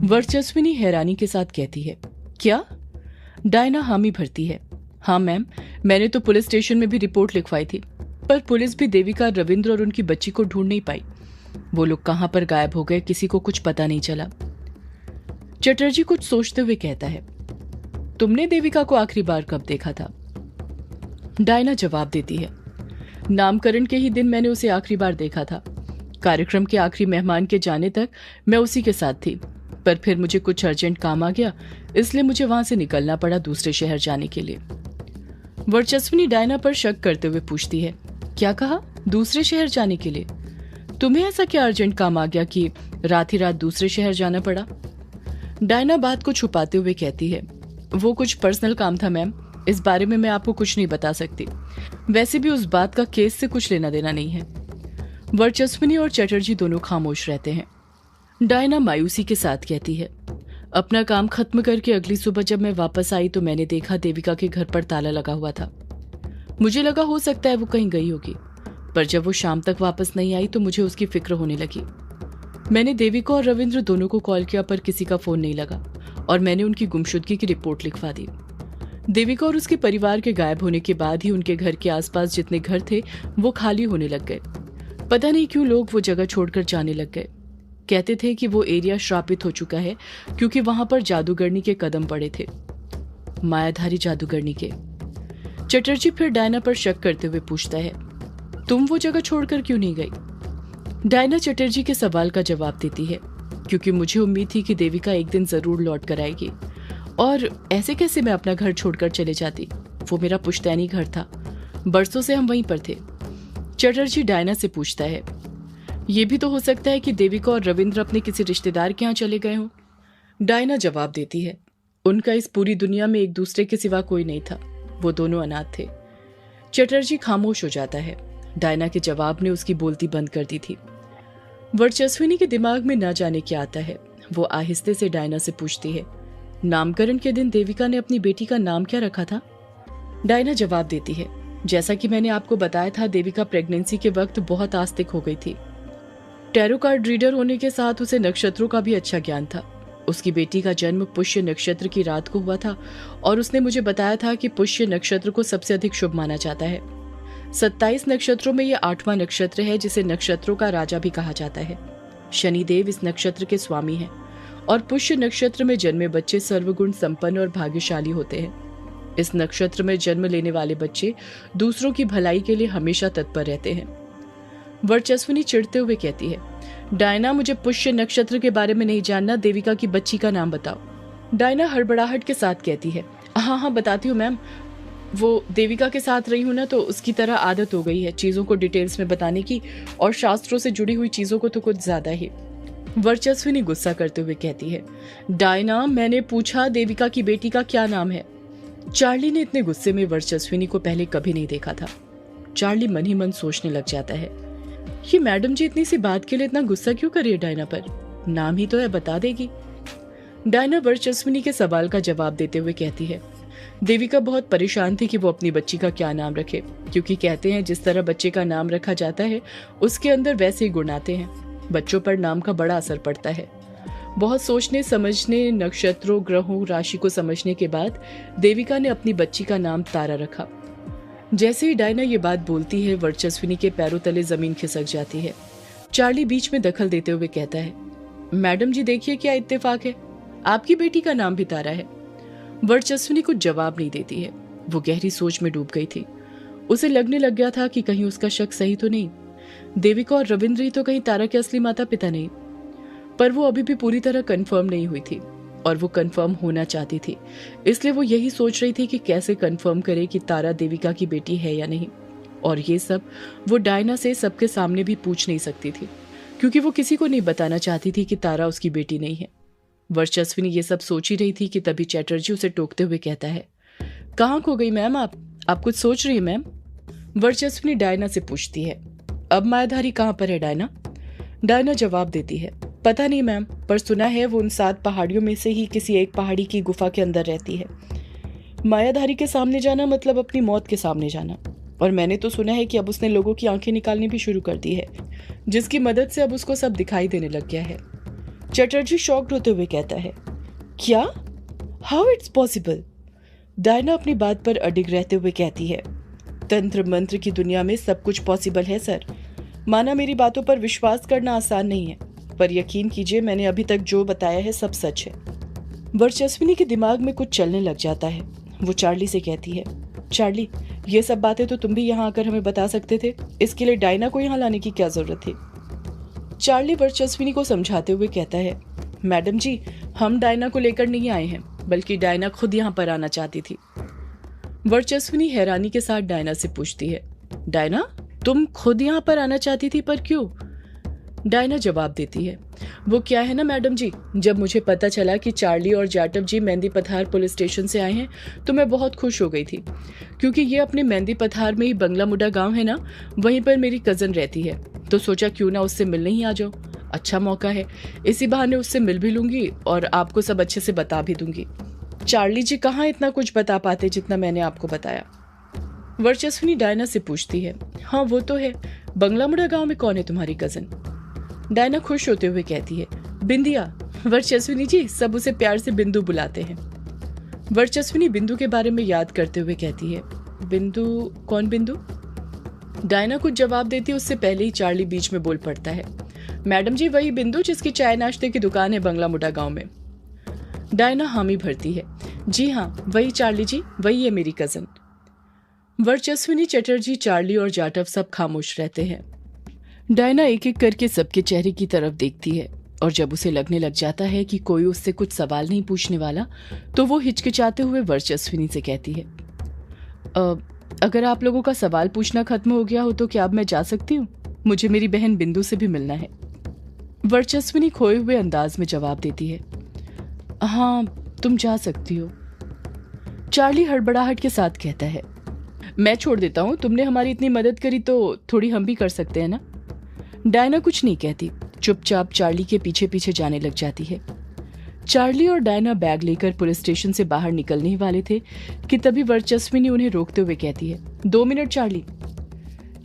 वर्चस्विनी हैरानी के साथ कहती है, क्या? डायना हामी भरती है। हाँ मैम, मैंने तो पुलिस स्टेशन में भी रिपोर्ट लिखवाई थी, पर पुलिस भी देविका, रविंद्र और उनकी बच्ची को ढूंढ नहीं पाई। वो लोग कहां पर गायब हो गए, किसी को कुछ पता नहीं चला। चटर्जी कुछ सोचते हुए कहता है, तुमने देविका को आखिरी बार कब देखा था? डायना जवाब देती है, नामकरण के ही दिन मैंने उसे आखिरी बार देखा था। कार्यक्रम के आखिरी मेहमान के जाने तक मैं उसी के साथ थी, पर फिर मुझे कुछ अर्जेंट काम आ गया, इसलिए मुझे वहां से निकलना पड़ा दूसरे शहर जाने के लिए। वर्चस्विनी डायना पर शक करते हुए पूछती है, क्या कहा? दूसरे शहर जाने के लिए? तुम्हें ऐसा क्या अर्जेंट काम आ गया कि रात ही रात दूसरे शहर जाना पड़ा? डायना बात को छुपाते हुए कहती है, वो कुछ पर्सनल काम था मैम, इस बारे में मैं आपको कुछ नहीं बता सकती। वैसे भी उस बात का केस से कुछ लेना देना नहीं है। वर्चस्विनी और चटर्जी दोनों खामोश रहते हैं। डायना मायूसी के साथ कहती है, अपना काम खत्म करके अगली सुबह जब मैं वापस आई तो मैंने देखा देविका के घर पर ताला लगा हुआ था। मुझे लगा हो सकता है वो कहीं गई होगी, पर जब वो शाम तक वापस नहीं आई तो मुझे उसकी फिक्र होने लगी। मैंने देविका और रविंद्र दोनों को कॉल किया, पर किसी का फोन नहीं लगा और मैंने उनकी गुमशुदगी की रिपोर्ट लिखवा दी। देविका और उसके परिवार के गायब होने के बाद ही उनके घर के आसपास जितने घर थे वो खाली होने लग गए। पता नहीं क्यों लोग वो जगह छोड़कर जाने लग गए। कहते थे कि वो एरिया श्रापित हो चुका है क्योंकि वहां पर जादूगरनी के कदम पड़े थे, मायाधारी जादूगरनी के। चटर्जी फिर डायना पर शक करते हुए पूछता है, तुम वो जगह छोड़कर क्यों नहीं गई? डायना चटर्जी के सवाल का जवाब देती है, क्योंकि मुझे उम्मीद थी कि देविका एक दिन जरूर लौट कर आएगी, और ऐसे कैसे मैं अपना घर छोड़कर चले जाती? वो मेरा पुश्तैनी घर था, बरसों से हम वहीं पर थे। चटर्जी डायना से पूछता है, ये भी तो हो सकता है कि देविका और रविंद्र अपने किसी रिश्तेदार के यहाँ चले गए हों। डायना जवाब देती है, उनका इस पूरी दुनिया में एक दूसरे के सिवा कोई नहीं था, वो दोनों अनाथ थे। चटर्जी खामोश हो जाता है। डायना के जवाब ने उसकी बोलती बंद कर दी थी। वर्चस्विनी के दिमाग में न जाने क्या आता है। वो आहिस्ते से डायना से पूछती है, नामकरण के दिन देविका ने अपनी बेटी का नाम क्या रखा था? डायना जवाब देती है, जैसा कि मैंने आपको बताया था, देविका प्रेगनेंसी के वक्त बहुत आस्तिक हो गई थी। टैरो कार्ड रीडर होने के साथ उसे नक्षत्रों का भी अच्छा ज्ञान था। उसकी बेटी का जन्म पुष्य नक्षत्र की रात को हुआ था और उसने मुझे बताया था कि पुष्य नक्षत्र को सबसे अधिक शुभ माना जाता है। 27 नक्षत्रों में यह 8वां नक्षत्र है, जिसे नक्षत्रों का राजा भी कहा जाता है। शनिदेव इस नक्षत्र के स्वामी हैं और पुष्य नक्षत्र में जन्मे बच्चे सर्वगुण संपन्न और भाग्यशाली होते हैं। इस नक्षत्र में जन्म लेने वाले बच्चे दूसरों की भलाई के लिए हमेशा तत्पर रहते हैं। वर्चस्विनी चिढ़ते हुए कहती है, डायना, मुझे पुष्य नक्षत्र के बारे में नहीं जानना, देविका की बच्ची का नाम बताओ। डायना हड़बड़ाहट के साथ कहती है, हाँ बताती हूँ मैम, वो देविका के साथ रही हूँ ना, तो उसकी तरह आदत हो गई है चीजों को डिटेल्स में बताने की, और शास्त्रों से जुड़ी हुई चीजों को तो कुछ ज्यादा ही। वर्चस्विनी गुस्सा करते हुए कहती है, डायना, मैंने पूछा देविका की बेटी का क्या नाम है? चार्ली ने इतने गुस्से में वर्चस्विनी को पहले कभी नहीं देखा था। चार्ली मन ही मन सोचने लग जाता है, ये मैडम जी इतनी सी बात के लिए इतना गुस्सा क्यों कर रही है डायना पर? नाम ही तो है, बता देगी। डायना वर्चस्विनी के सवाल का जवाब देते हुए कहती है, देविका बहुत परेशान थी कि वो अपनी बच्ची का क्या नाम रखे, क्योंकि कहते हैं जिस तरह बच्चे का नाम रखा जाता है उसके अंदर वैसे ही गुण आते हैं। बच्चों पर नाम का बड़ा असर पड़ता है। बहुत सोचने समझने, नक्षत्रों, ग्रहों, राशि को समझने के बाद देविका ने अपनी बच्ची का नाम तारा रखा। जैसे ही डायना ये बात बोलती है, वर्चस्विनी के पैरों तले जमीन खिसक जाती है। चार्ली बीच में दखल देते हुए कहता है, मैडम जी देखिए क्या इत्तेफाक है, आपकी बेटी का नाम भी तारा है। वर्चस्विनी कुछ जवाब नहीं देती है। वो गहरी सोच में डूब गई थी। उसे लगने लग गया था कि कहीं उसका शक सही तो नहीं, देविका और रविंद्र ही तो कहीं तारा के असली माता पिता नहीं। पर वो अभी भी पूरी तरह कंफर्म नहीं हुई थी और वो कंफर्म होना चाहती थी, इसलिए वो यही सोच रही थी कि कैसे कंफर्म करे कि तारा देविका की बेटी है या नहीं। और ये सब वो डायना से सबके सामने भी पूछ नहीं सकती थी, क्योंकि वो किसी को नहीं बताना चाहती थी कि तारा उसकी बेटी नहीं है। वर्चस्विनी ये सब सोच ही रही थी कि तभी चटर्जी उसे टोकते हुए कहता है, कहाँ खो गई मैम आप कुछ सोच रही है मैम? वर्चस्विनी डायना से पूछती है, अब मायाधारी कहाँ पर है डायना? डायना जवाब देती है, पता नहीं मैम, पर सुना है वो उन 7 पहाड़ियों में से ही किसी एक पहाड़ी की गुफा के अंदर रहती है। मायाधारी के सामने जाना मतलब अपनी मौत के सामने जाना, और मैंने तो सुना है कि अब उसने लोगों की आंखें निकालनी भी शुरू कर दी है, जिसकी मदद से अब उसको सब दिखाई देने लग गया है। चटर्जी शॉक्ड होते हुए कहता है, क्या? How it's possible? डायना अपनी बात पर अडिग रहते हुए कहती है, तंत्र मंत्र की दुनिया में सब कुछ पॉसिबल है सर। माना मेरी बातों पर विश्वास करना आसान नहीं है, पर यकीन कीजिए मैंने अभी तक जो बताया है सब सच है। वर्चस्विनी के दिमाग में कुछ चलने लग जाता है। वो चार्ली से कहती है, चार्ली, ये सब बातें तो तुम भी यहाँ आकर हमें बता सकते थे, इसके लिए डायना को यहाँ लाने की क्या जरूरत थी? चार्ली वर्चस्विनी को समझाते हुए कहता है, मैडम जी, हम डायना को लेकर नहीं आए हैं, बल्कि डायना खुद यहाँ पर आना चाहती थी। वर्चस्विनी हैरानी के साथ डायना से पूछती है, डायना, तुम खुद यहाँ पर आना चाहती थी, पर क्यों? डायना जवाब देती है, वो क्या है ना मैडम जी, जब मुझे पता चला कि चार्ली और जाटव जी मेहंदी पथार पुलिस स्टेशन से आए हैं तो मैं बहुत खुश हो गई थी, क्योंकि ये अपने मेहंदी पथार में ही बंगला मुडा गांव है ना, वहीं पर मेरी कजन रहती है, तो सोचा क्यों ना उससे मिलने ही आ जाओ। अच्छा मौका है, इसी बहाने उससे मिल भी लूंगी और आपको सब अच्छे से बता भी दूंगी। चार्ली जी कहाँ इतना कुछ बता पाते जितना मैंने आपको बताया? वर्चस्विनी डायना से पूछती है, हाँ वो तो है, बंगला मुडा गांव में कौन है तुम्हारी कजन? डायना खुश होते हुए कहती है, बिंदिया। वर्चस्विनी जी सब उसे प्यार से बिंदु बुलाते हैं। वर्चस्विनी बिंदु के बारे में याद करते हुए कहती है, बिंदु? कौन बिंदु? डायना कुछ जवाब देती है उससे पहले ही चार्ली बीच में बोल पड़ता है, मैडम जी वही बिंदु जिसकी चाय नाश्ते की दुकान है बंगला मुडा गांव में। डायना हामी भरती है, जी हाँ वही चार्ली जी, वही है मेरी कजन। वर्चस्विनी, चटर्जी, चार्ली और जाटव सब खामोश रहते हैं। डायना एक एक करके सबके चेहरे की तरफ देखती है और जब उसे लगने लग जाता है कि कोई उससे कुछ सवाल नहीं पूछने वाला तो वो हिचकिचाते हुए वर्चस्विनी से कहती है, अगर आप लोगों का सवाल पूछना खत्म हो गया हो तो क्या अब मैं जा सकती हूँ? मुझे मेरी बहन बिंदु से भी मिलना है। वर्चस्विनी खोए हुए अंदाज में जवाब देती है, हाँ तुम जा सकती हो। चार्ली हड़बड़ाहट के साथ कहता है, मैं छोड़ देता हूँ, तुमने हमारी इतनी मदद करी तो थोड़ी हम भी कर सकते हैं ना। डायना कुछ नहीं कहती, चुपचाप चार्ली के पीछे पीछे जाने लग जाती है। चार्ली और डायना बैग लेकर पुलिस स्टेशन से बाहर निकलने ही वाले थे कि तभी वर्चस्विनी उन्हें रोकते हुए कहती है, 2 मिनट चार्ली।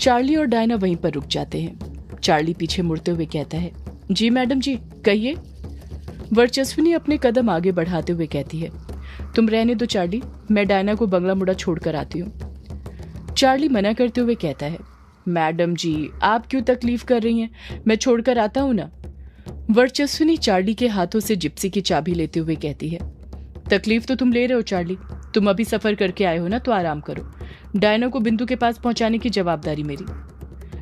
चार्ली और डायना वहीं पर रुक जाते हैं। चार्ली पीछे मुड़ते हुए कहता है, जी मैडम जी कहिए। वर्चस्विनी अपने कदम आगे बढ़ाते हुए कहती है, तुम रहने दो चार्ली, मैं डायना को बंगला मुडा छोड़कर आती हूँ। चार्ली मना करते हुए कहता है, मैडम जी आप क्यों तकलीफ कर रही हैं, मैं छोड़कर आता हूं ना। वर्चस्विनी चार्ली के हाथों से जिप्सी की चाबी लेते हुए कहती है, तकलीफ तो तुम ले रहे हो चार्ली, तुम अभी सफर करके आए हो ना, तो आराम करो। डायना को बिंदु के पास पहुंचाने की जवाबदारी मेरी।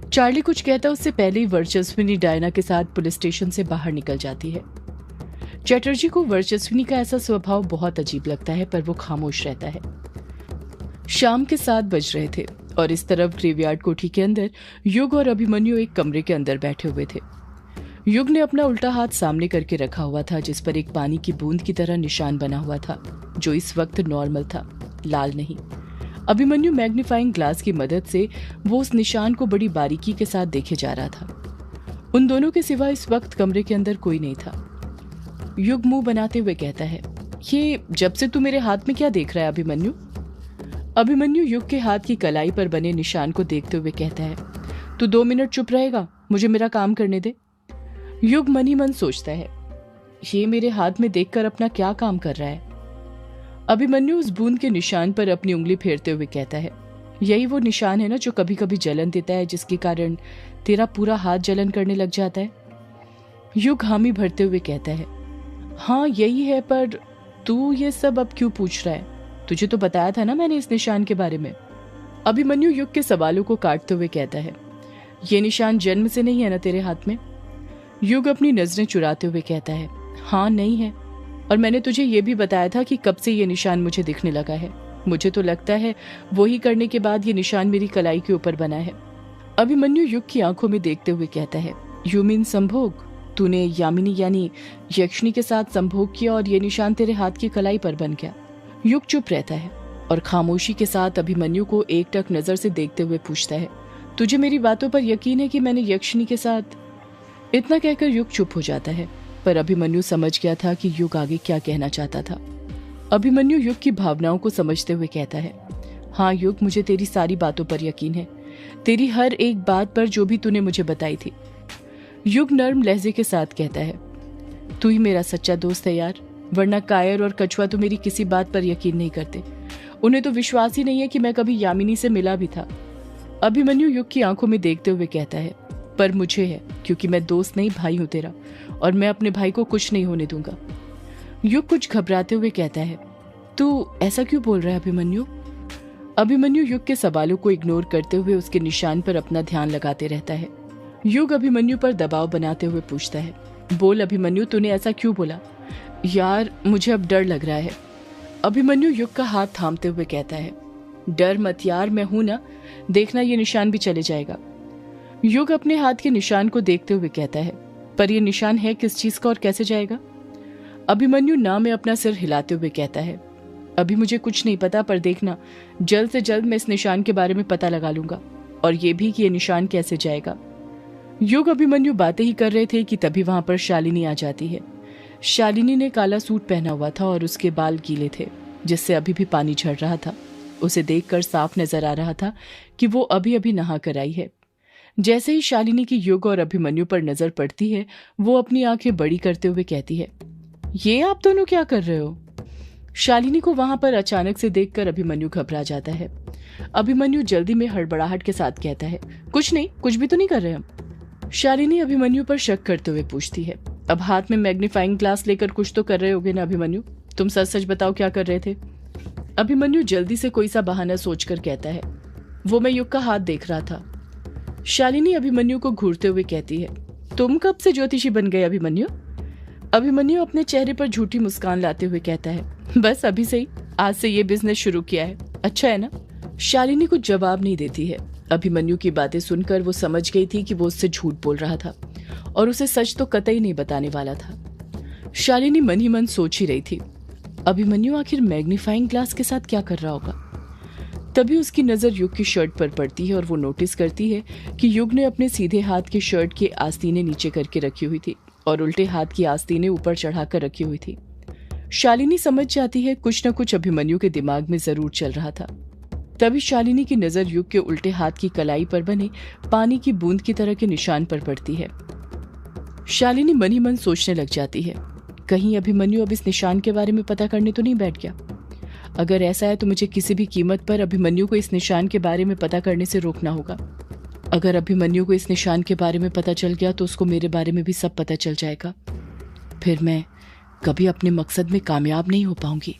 चार्ली कुछ कहता उससे पहले ही वर्चस्विनी डायना के साथ पुलिस स्टेशन से बाहर निकल जाती है। चटर्जी को वर्चस्विनी का ऐसा स्वभाव बहुत अजीब लगता है, पर वो खामोश रहता है। शाम के 7 बज रहे थे और इस तरफ ग्रेवयार्ड कोठी के अंदर युग और अभिमन्यु एक कमरे के अंदर बैठे हुए थे। युग ने अपना उल्टा हाथ सामने करके रखा हुआ था, जिस पर एक पानी की बूंद की तरह निशान बना हुआ था, जो इस वक्त नॉर्मल था, लाल नहीं। अभिमन्यु मैग्नीफाइंग ग्लास की मदद से वो उस निशान को बड़ी बारीकी के साथ देखे जा रहा था। उन दोनों के सिवा इस वक्त कमरे के अंदर कोई नहीं था। युग मुंह बनाते हुए कहता है, ये जब से तू मेरे हाथ में क्या देख रहा है अभिमन्यु? अभिमन्यु युग के हाथ की कलाई पर बने निशान को देखते हुए कहता है, तू 2 मिनट चुप रहेगा, मुझे मेरा काम करने दे। युग मन ही मन सोचता है, ये मेरे हाथ में देखकर अपना क्या काम कर रहा है। अभिमन्यु उस बूंद के निशान पर अपनी उंगली फेरते हुए कहता है, यही वो निशान है ना जो कभी कभी जलन देता है, जिसके कारण तेरा पूरा हाथ जलन करने लग जाता है। युग हामी भरते हुए कहता है, हाँ यही है, पर तू ये सब अब क्यों पूछ रहा है? तुझे तो बताया था ना मैंने इस निशान के बारे में। अभिमन्यु युग के सवालों को काटते हुए कहता है, ये निशान जन्म से नहीं है ना तेरे हाथ में? युग अपनी नजरें चुराते हुए कहता है, हाँ नहीं है, और मैंने तुझे ये भी बताया था कि कब से ये निशान मुझे दिखने लगा है। मुझे तो लगता है वही करने के बाद ये निशान मेरी कलाई के ऊपर बना है। अभिमन्यु युग की आंखों में देखते हुए कहता है, यू मीन संभोग? तूने यामिनी यानी यक्षिणी के साथ संभोग किया और ये निशान तेरे हाथ की कलाई पर बन गया। युग चुप रहता है और खामोशी के साथ अभिमन्यु को एकटक नजर से देखते हुए पूछता है, तुझे मेरी बातों पर यकीन है कि मैंने यक्षिणी के साथ? इतना कहकर युग चुप हो जाता है, पर अभिमन्यु समझ गया था कि युग आगे क्या कहना चाहता था। अभिमन्यु युग की भावनाओं को समझते हुए कहता है, हाँ युग, मुझे तेरी सारी बातों पर यकीन है, तेरी हर एक बात पर जो भी तूने मुझे बताई थी। युग नर्म लहजे के साथ कहता है, तू ही मेरा सच्चा दोस्त है यार, वरना कायर और कछुआ तो मेरी किसी बात पर यकीन नहीं करते। उन्हें तो विश्वास ही नहीं है कि मैं कभी यामिनी से मिला भी था। अभिमन्यु युग की आंखों में देखते हुए कहता है, पर मुझे है, क्योंकि मैं दोस्त नहीं भाई हूं तेरा, और मैं अपने भाई को कुछ नहीं होने दूंगा। युग कुछ घबराते हुए कहता है, तू ऐसा क्यों बोल रहा है अभिमन्यु? अभिमन्यु युग के सवालों को इग्नोर करते हुए उसके निशान पर अपना ध्यान लगाते रहता है। युग अभिमन्यु पर दबाव बनाते हुए पूछता है, बोल अभिमन्यु, तूने ऐसा क्यों बोला? यार मुझे अब डर लग रहा है। अभिमन्यु युग का हाथ थामते हुए कहता है, डर मत यार, मैं हूं ना, देखना ये निशान भी चले जाएगा। युग अपने हाथ के निशान को देखते हुए कहता है, पर यह निशान है किस चीज का और कैसे जाएगा? अभिमन्यु ना में अपना सिर हिलाते हुए कहता है, अभी मुझे कुछ नहीं पता, पर देखना जल्द से जल्द मैं इस निशान के बारे में पता लगा लूंगा, और ये भी कि यह निशान कैसे जाएगा। युग अभिमन्यु बातें ही कर रहे थे कि तभी वहां पर शालिनी आ जाती है। शालिनी ने काला सूट पहना हुआ था और उसके बाल गीले थे, जिससे अभी भी पानी झड़ रहा था। उसे देखकर साफ नजर आ रहा था कि वो अभी अभी नहा कर आई है। जैसे ही शालिनी की युग और अभिमन्यु पर नजर पड़ती है, वो अपनी आंखें बड़ी करते हुए कहती है, ये आप दोनों क्या कर रहे हो? शालिनी को वहां पर अचानक से देखकर अभिमन्यु घबरा जाता है। अभिमन्यु जल्दी में हड़बड़ाहट के साथ कहता है, कुछ नहीं, कुछ भी तो नहीं कर रहे हम। शालिनी अभिमन्यु पर शक करते हुए पूछती है, अब हाथ में मैग्नीफाइंग ग्लास लेकर कुछ तो कर रहे होगे ना अभिमन्यु? तुम सच सच बताओ क्या कर रहे थे? अभिमन्यु जल्दी से कोई सा बहाना सोचकर कहता है, वो मैं युग का हाथ देख रहा था। शालिनी अभिमन्यु को घूरते हुए कहती है, तुम कब से ज्योतिषी बन गए अभिमन्यु? अभिमन्यु अपने चेहरे पर झूठी मुस्कान लाते हुए कहता है, बस अभी से ही, आज से ये बिजनेस शुरू किया है, अच्छा है ना? शालिनी कुछ जवाब नहीं देती है। अभिमन्यु की बातें सुनकर वो समझ गई थी कि वो उससे झूठ बोल रहा था और उसे सच तो कतई नहीं बताने वाला था। शालिनी मन ही मन सोच ही रही थी, अभिमन्यु आखिर मैग्नीफाइंग ग्लास के साथ क्या कर रहा होगा। तभी उसकी नजर युग की शर्ट पर पड़ती है और वो नोटिस करती है कि युग ने अपने सीधे हाथ की शर्ट की आस्तीनें नीचे करके रखी हुई थी और उल्टे हाथ की आस्तीनें ऊपर चढ़ाकर रखी हुई थी। शालिनी समझ जाती है कुछ न कुछ अभिमन्यु के दिमाग में जरूर चल रहा था। तभी शालिनी की नजर युग के उल्टे हाथ की कलाई पर बने पानी की बूंद की तरह के निशान पर पड़ती है। शालिनी मन ही मन सोचने लग जाती है, कहीं अभिमन्यु अब इस निशान के बारे में पता करने तो नहीं बैठ गया। अगर ऐसा है तो मुझे किसी भी कीमत पर अभिमन्यु को इस निशान के बारे में पता करने से रोकना होगा। अगर अभिमन्यु को इस निशान के बारे में पता चल गया तो उसको मेरे बारे में भी सब पता चल जाएगा। फिर मैं कभी अपने मकसद में कामयाब नहीं हो पाऊंगी।